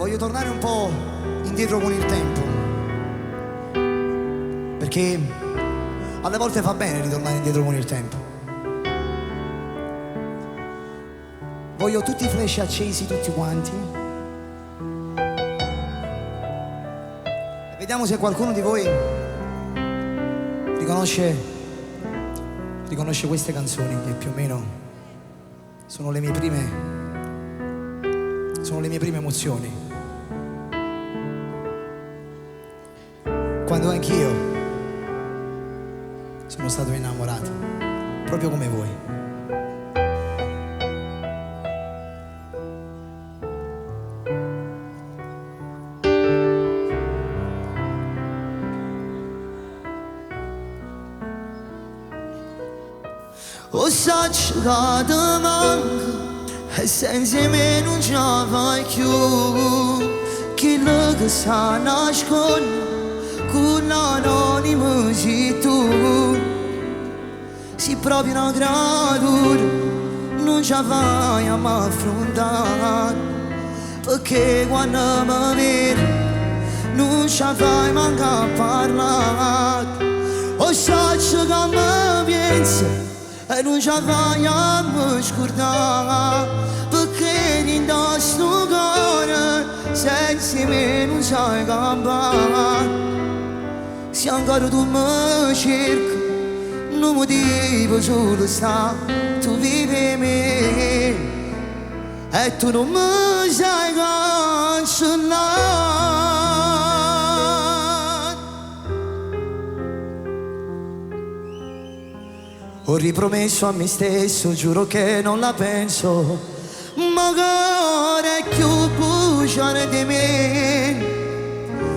Voglio tornare un po' indietro con il tempo, perché alle volte fa bene ritornare indietro con il tempo. Voglio tutti i flash accesi, tutti quanti. E vediamo se qualcuno di voi riconosce queste canzoni che più o meno sono le mie prime emozioni. Quando anch'io sono stato innamorato, proprio come voi. O saç da manca e senza me non ce la fai più. Quello che sa nasconde con l'anonimo sei tu. Se proprio una creatura non ce la fai a m'affrontare, perché quando mi vedi non ce la fai manco a parlare. O saç che mi pensa e non ce la fai a mi scordare, perché in questo cuore senza me non sai campare. Se ancora tu mi cerchi, non mi devo solo sta, tu vivi me e tu non mi sai cancellare. Ho ripromesso a me stesso, giuro che non la penso, Magari è più bugiare di me.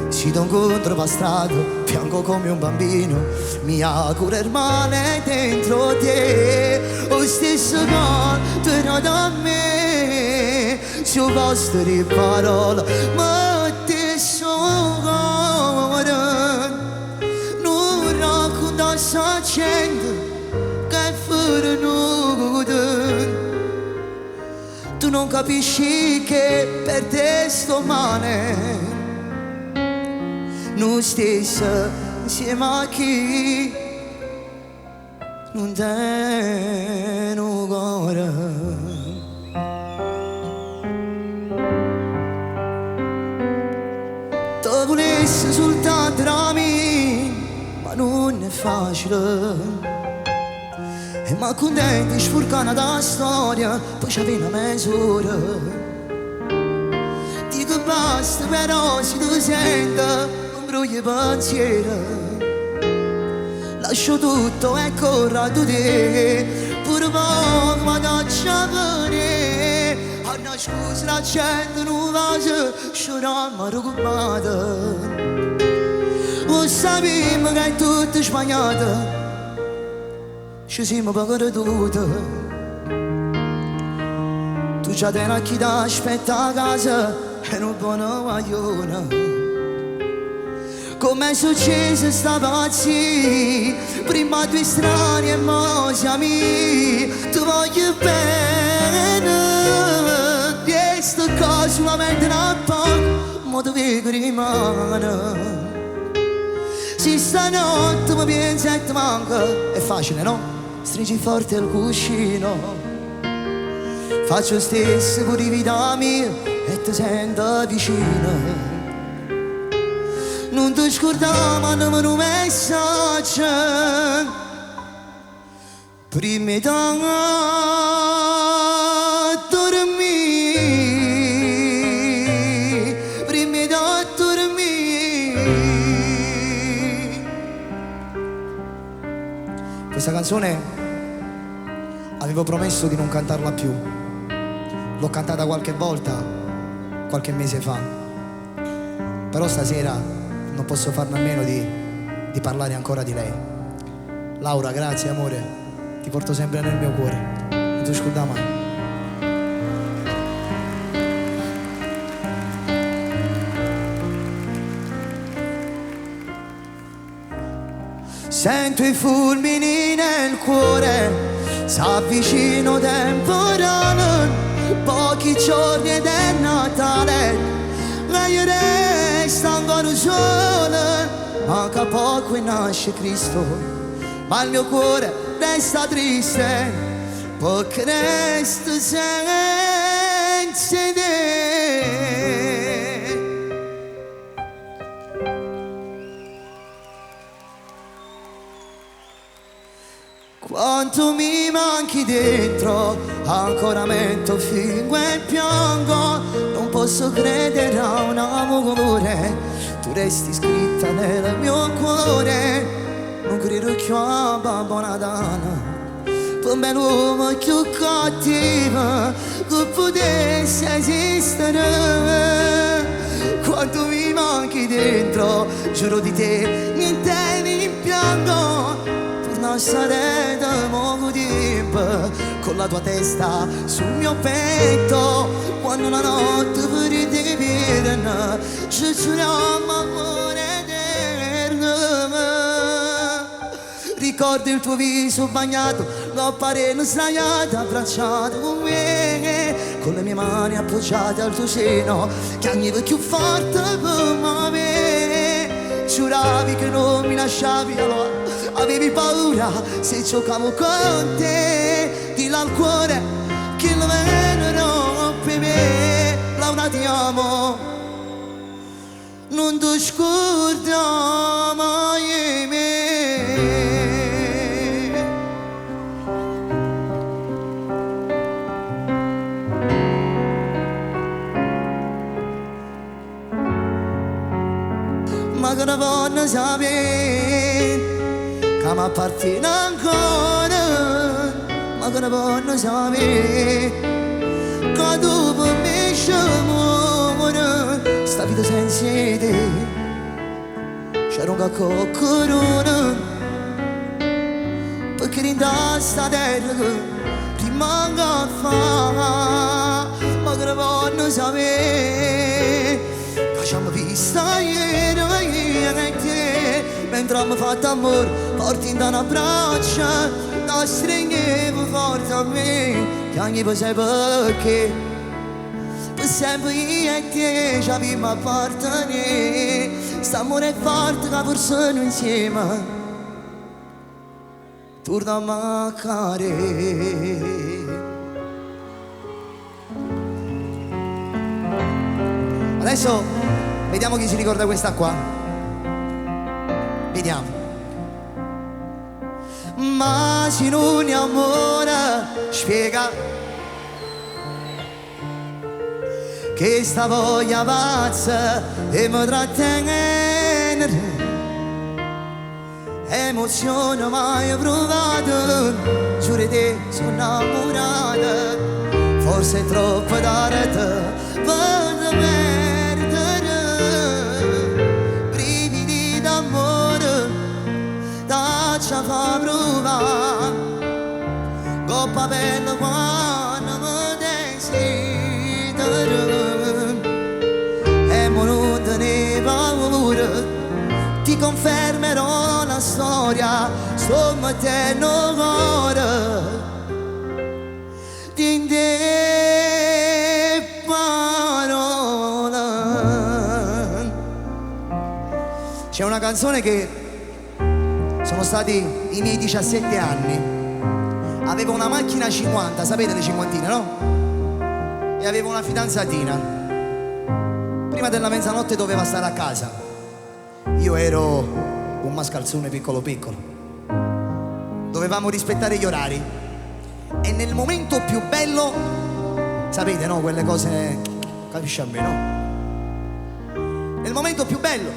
si do incontro per strada, piango come un bambino, Mi auguro il male dentro te, lo stesso canto da me. Se io posso di parole, ma te so cuore. Non racconta sta gente che è fuori nudo. Tu non capisci che per te sto male, noi stessi insieme a chi non tiene cuore. Ti volessi soltanto da me, ma non è facile. E ma contenti sfurcano da storia, poi c'è una mezz'ora. Dico basta, però se tu senti i pensieri, lascio tutto e corro a te, pure poco ma faccia venire. A nascosto la gente non va se scioramo rubata. Lo sappiamo che è tutto sbagliato, ci siamo poco ridotti. Tu già te ne chi ti aspetta a casa e non buona guagliona. Come è successo sta pazzia, prima due strani e mo siamo amici. Ti voglio bene, e sto qua solamente una poco, ma tu vedo rimane. Se stanotte mi pensi e ti manca, è facile, no? stringi forte il cuscino. Faccio stesso pure di vita mia e ti sento vicino. Non ti scordare, mandami un messaggio prima da dormire, prima da dormire. Questa canzone avevo promesso di non cantarla più. L'ho cantata qualche volta, qualche mese fa, però stasera non posso farne a meno di parlare ancora di lei. Laura, grazie amore, ti porto sempre nel mio cuore, non ti scorda mai. Sento i fulmini nel cuore, s'avvicino temporale, pochi giorni ed è Natale. manca poco e nasce Cristo, ma il mio cuore resta triste perché resto senza te. Quanto mi manchi dentro, ancora mento, fingo e piango. Non posso credere a un amore, tu resti scritta nel mio cuore. Non credo più a Babbo Natale, per me l'uomo più cattivo che potesse esistere. Quanto mi manchi dentro, giuro di te, niente mi piango. Torna a stare da poco tempo con la tua testa sul mio petto. Quando la notte per te che viene, ci giuriamo amore eterno. Ricordo il tuo viso bagnato, l'ho pareno sdraiato, abbracciato con me, con le mie mani appoggiate al tuo seno, che anniva più forte per me. Giuravi che non mi lasciavi, allora avevi paura se giocavo con te. Dillo al cuore che lo venero per me. Laura ti amo, non ti scorda mai me. Ma che ne voglio sapere che mi appartiene ancora, ma che ne voglio sapere che dopo me ci muore. Sta vita senza te c'era un coccorone, perché in sta terra rimanga a fa. Ma che ne voglio sapere che ci abbiamo visto ieri e te, mentre abbiamo fatto amore porti in una braccia, la stringevo forte a me, che ogni cosa sai perché per sempre io e te ci abbiamo appartenere. St'amore è forte che forse insieme torna a mancare. Adesso vediamo chi si ricorda questa qua. Vediamo. Ma se non è amore, spiega che sta voglia pazza e mi trattiene, emozione mai provata, giuro te sono innamorata, forse è troppo tardi per perdere, brividi d'amore da ci fa provare, coppa bella quando mi desidero. Ti confermerò la storia, sto mettendo cuore di te parole. C'è una canzone che sono stati i miei 17 anni. Avevo una macchina 50, sapete le cinquantine, no? E avevo una fidanzatina. Prima della mezzanotte doveva stare a casa. Io ero un mascalzone piccolo piccolo. Dovevamo rispettare gli orari. E nel momento più bello, sapete, no? Quelle cose, capisci a me, no? Nel momento più bello,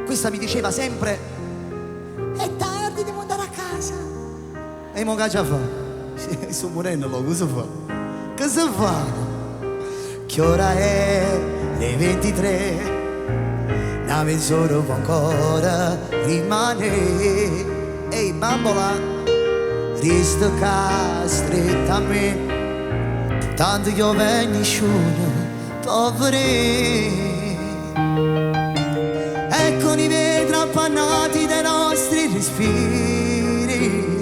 questa mi diceva sempre: è tardi, devo andare a casa. E mo che fa? Sto morendo, cosa fa? Cosa fa? Che ora è? Le 23. Una mezz'ora può ancora rimane. Ehi bambola, resta qua stretta a me, tanto io vengo sciuna, povere. Ecco i vetri appannati dei nostri respiri,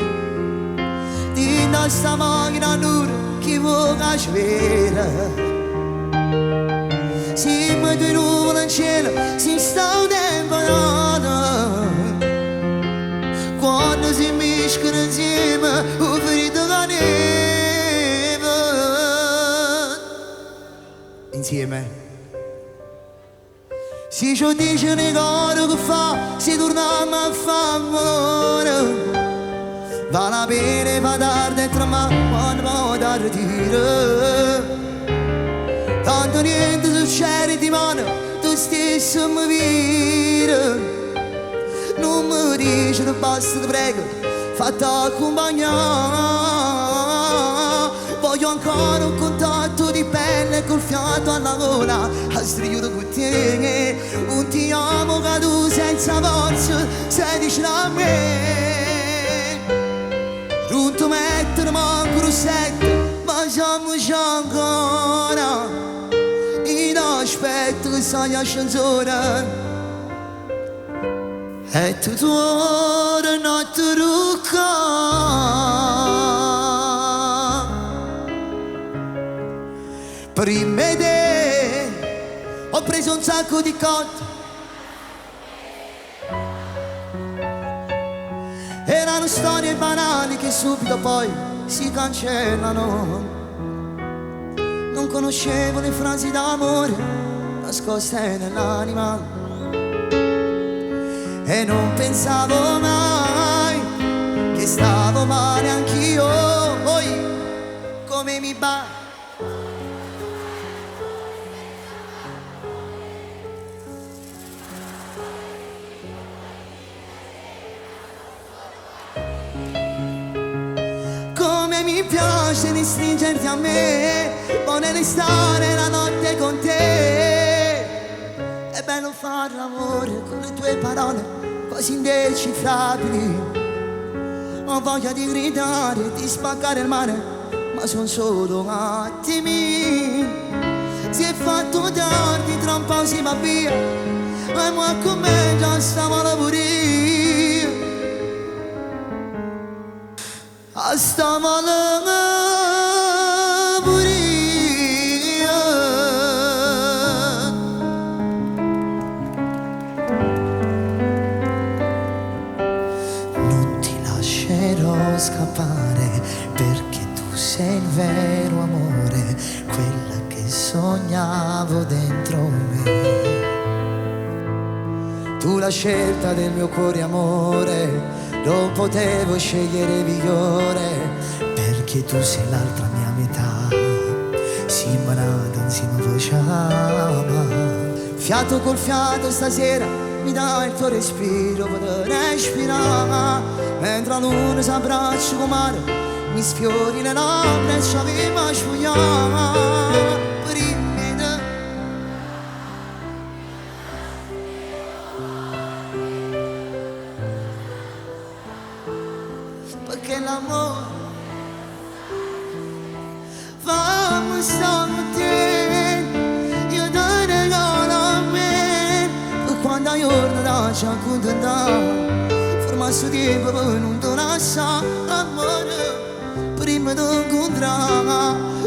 di nostra macchina dura chi vuole cacciare. Siamo due nuvole in cielo, si sta un tempo no. insieme. Si ci dice nei cori che fa, si torniamo a fare amore. Vale la pena fa tardi e tra me quando poi da ritiro. Tanto niente succede di mano, tu stesso mi vira. Non mi dici che basta, ti prego, fatti accompagnare. Voglio ancora un contatto di pelle col fiato alla gola, a strigliuto con te. Un ti amo che tu senza forza sei vicino a me. Non ti mettere manco un rossetto, ma siamo già ancora. In aspetto che sai l'ascensore. E tu ora non ti rucca. Prima di te ho preso un sacco di conti. Erano storie banali che subito poi si cancellano. Non conoscevo le frasi d'amore nascoste nell'anima. E non pensavo mai che stavo male anch'io. Poi come mi va. Come mi piace di stringerti a me, voler stare la notte con te. È bello far l'amore con le tue parole quasi indecifrabili. Ho voglia di gridare e di spaccare il mare, ma sono solo attimi. Si è fatto tardi, tra un po' si va via, e moi con me già stavo a lavorare. Stavo a lavorare. Non ti lascerò scappare, perché tu sei il vero amore, quella che sognavo dentro me. Tu la scelta del mio cuore, amore, non potevo scegliere migliore, perché tu sei l'altra mia metà. Siamo nati insieme facciamo. Fiato col fiato stasera mi dai il tuo respiro per respirare. Mentre la luna si abbraccia con mare, mi sfiori le labbra e ci avevamo a sfogliare. Perché l'amore fammi stare con te, io ti regalo a me, per quando giorno ci accontentare, ferma su tempo per non ti lasciare. Amore, prima di incontrare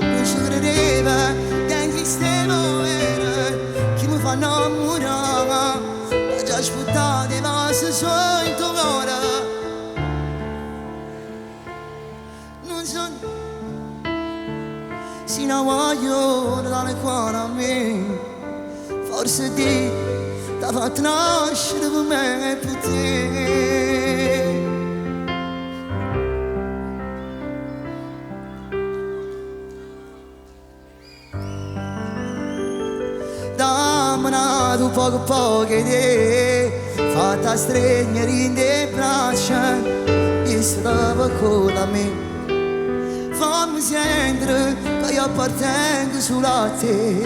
non ci credeva che esisteva vera, che mi fa innamorare. Ho già aspettato i nostri sogni in tuo cuore. Si la voglio dare cuore a me, forse ti ha fatto nascere per me e per te. Dammela tu poco idee, fatta stregnere in te braccia, e stava con me. Fammi sentire che io appartengo solo a te.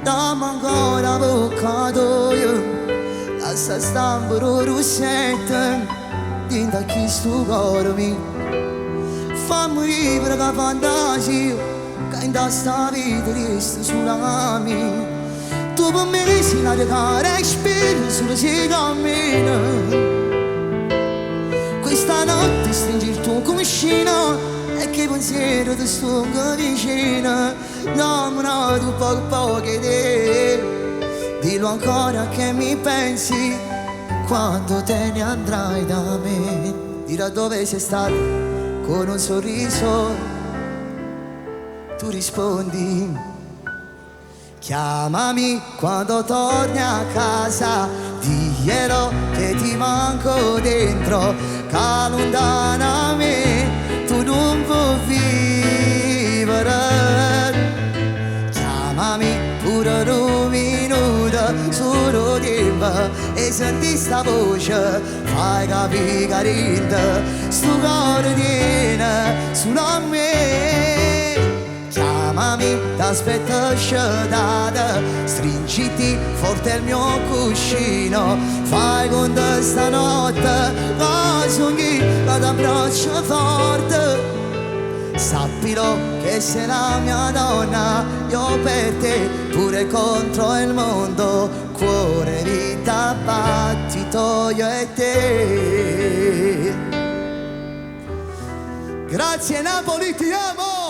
Dammi ancora avvocato, lascia stampare un rossetto dentro a chi sto cuore mio. Fammi vivere con fantasia, che in questa vita resta solo a me. Tu per me sei la tua respiro, solo se cammina. Questa notte stringi il tuo cuscino e che pensiero ti sto vicino. Dammela tu poco idee, dillo ancora che mi pensi quando te ne andrai da me. Dirò dove sei stato con un sorriso, tu rispondi. Chiamami quando torni a casa, diglielo che ti manco dentro, che lontana a me tu non puoi vivere. Chiamami pure un minuto, solo tempo, e senti sta voce, fai capire che rende, sto cuore tiene solo a me. Chiamami, t'aspetto sciatata, stringiti forte il mio cuscino, fai conto stanotte, che sogni, che t'abbraccio forte. Sappilo che sei la mia donna, io per te, pure contro il mondo, cuore, vita, battito, io e te. Grazie Napoli, ti amo!